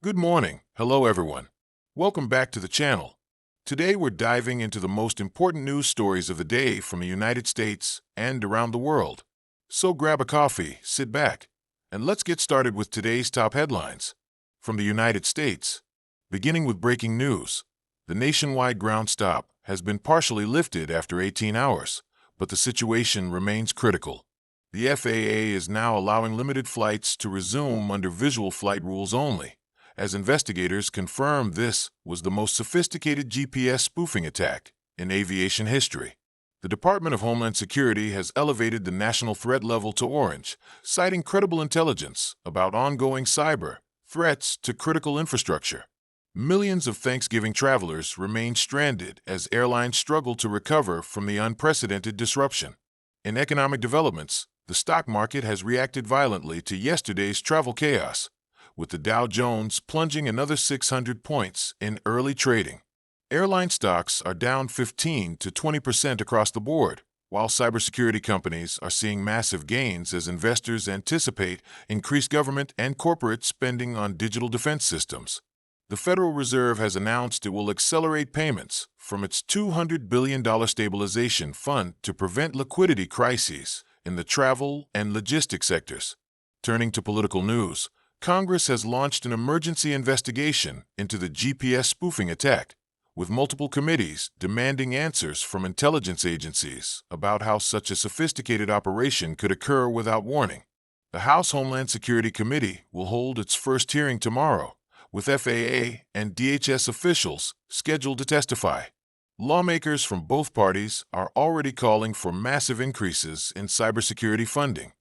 Good morning. Hello, everyone. Welcome back to the channel. Today, we're diving into the most important news stories of the day from the United States and around the world. So grab a coffee, sit back, and let's get started with today's top headlines. From the United States, beginning with breaking news, the nationwide ground stop has been partially lifted after 18 hours, but the situation remains critical. The FAA is now allowing limited flights to resume under visual flight rules only, as investigators confirm this was the most sophisticated GPS spoofing attack in aviation history. The Department of Homeland Security has elevated the national threat level to orange, citing credible intelligence about ongoing cyber threats to critical infrastructure. Millions of Thanksgiving travelers remain stranded as airlines struggle to recover from the unprecedented disruption. In economic developments, the stock market has reacted violently to yesterday's travel chaos, with the Dow Jones plunging another 600 points in early trading. Airline stocks are down 15 to 20% across the board, while cybersecurity companies are seeing massive gains as investors anticipate increased government and corporate spending on digital defense systems. The Federal Reserve has announced it will accelerate payments from its $200 billion stabilization fund to prevent liquidity crises in the travel and logistics sectors. Turning to political news, Congress has launched an emergency investigation into the GPS spoofing attack, with multiple committees demanding answers from intelligence agencies about how such a sophisticated operation could occur without warning. The House Homeland Security Committee will hold its first hearing tomorrow, with FAA and DHS officials scheduled to testify. Lawmakers from both parties are already calling for massive increases in cybersecurity funding.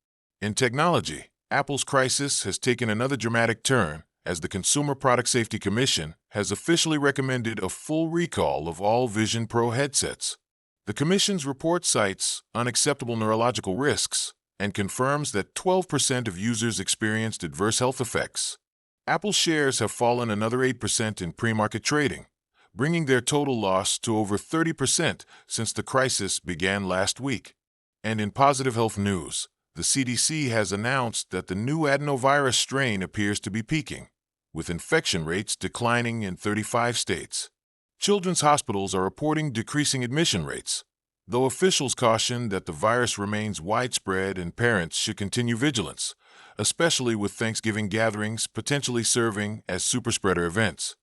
In technology, Apple's crisis has taken another dramatic turn as the Consumer Product Safety Commission has officially recommended a full recall of all Vision Pro headsets. The Commission's report cites unacceptable neurological risks and confirms that 12% of users experienced adverse health effects. Apple shares have fallen another 8% in pre-market trading, bringing their total loss to over 30% since the crisis began last week. And in positive health news, the CDC has announced that the new adenovirus strain appears to be peaking, with infection rates declining in 35 states. Children's hospitals are reporting decreasing admission rates, though officials caution that the virus remains widespread and parents should continue vigilance, especially with Thanksgiving gatherings potentially serving as superspreader events.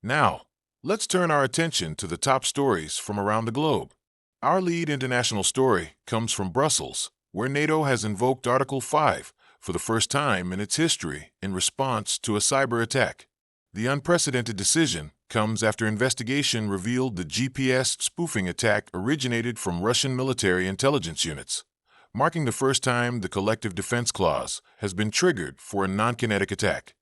Now, let's turn our attention to the top stories from around the globe. Our lead international story comes from Brussels, where NATO has invoked Article 5 for the first time in its history in response to a cyber attack. The unprecedented decision comes after investigation revealed the GPS spoofing attack originated from Russian military intelligence units, marking the first time the Collective Defense Clause has been triggered for a non-kinetic attack.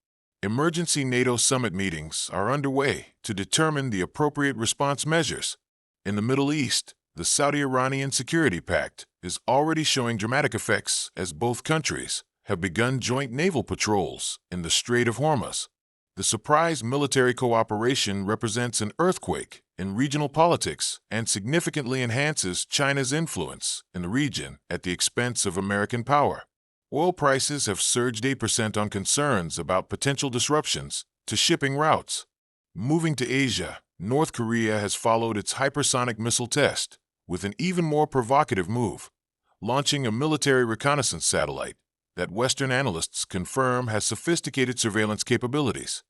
Emergency NATO summit meetings are underway to determine the appropriate response measures. In the Middle East, the Saudi-Iranian Security Pact is already showing dramatic effects as both countries have begun joint naval patrols in the Strait of Hormuz. The surprise military cooperation represents an earthquake in regional politics and significantly enhances China's influence in the region at the expense of American power. Oil prices have surged 8% on concerns about potential disruptions to shipping routes. Moving to Asia, North Korea has followed its hypersonic missile test with an even more provocative move, launching a military reconnaissance satellite that Western analysts confirm has sophisticated surveillance capabilities.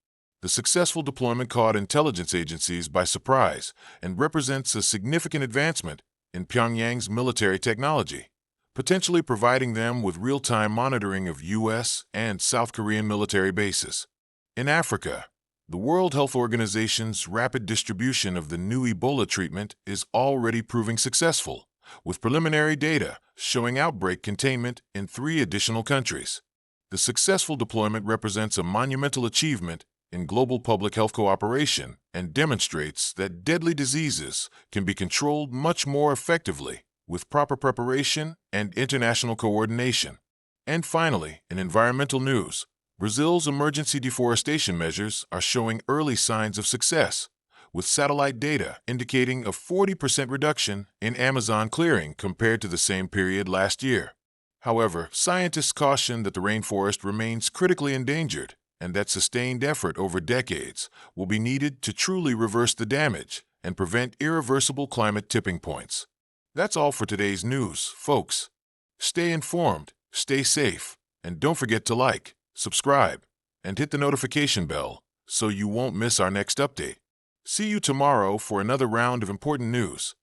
The successful deployment caught intelligence agencies by surprise and represents a significant advancement in Pyongyang's military technology, potentially providing them with real-time monitoring of U.S. and South Korean military bases. In Africa, the World Health Organization's rapid distribution of the new Ebola treatment is already proving successful, with preliminary data showing outbreak containment in 3 additional countries. The successful deployment represents a monumental achievement in global public health cooperation and demonstrates that deadly diseases can be controlled much more effectively with proper preparation and international coordination. And finally, in environmental news, Brazil's emergency deforestation measures are showing early signs of success, with satellite data indicating a 40% reduction in Amazon clearing compared to the same period last year. However, scientists caution that the rainforest remains critically endangered and that sustained effort over decades will be needed to truly reverse the damage and prevent irreversible climate tipping points. That's all for today's news, folks. Stay informed, stay safe, and don't forget to like, subscribe, and hit the notification bell so you won't miss our next update. See you tomorrow for another round of important news.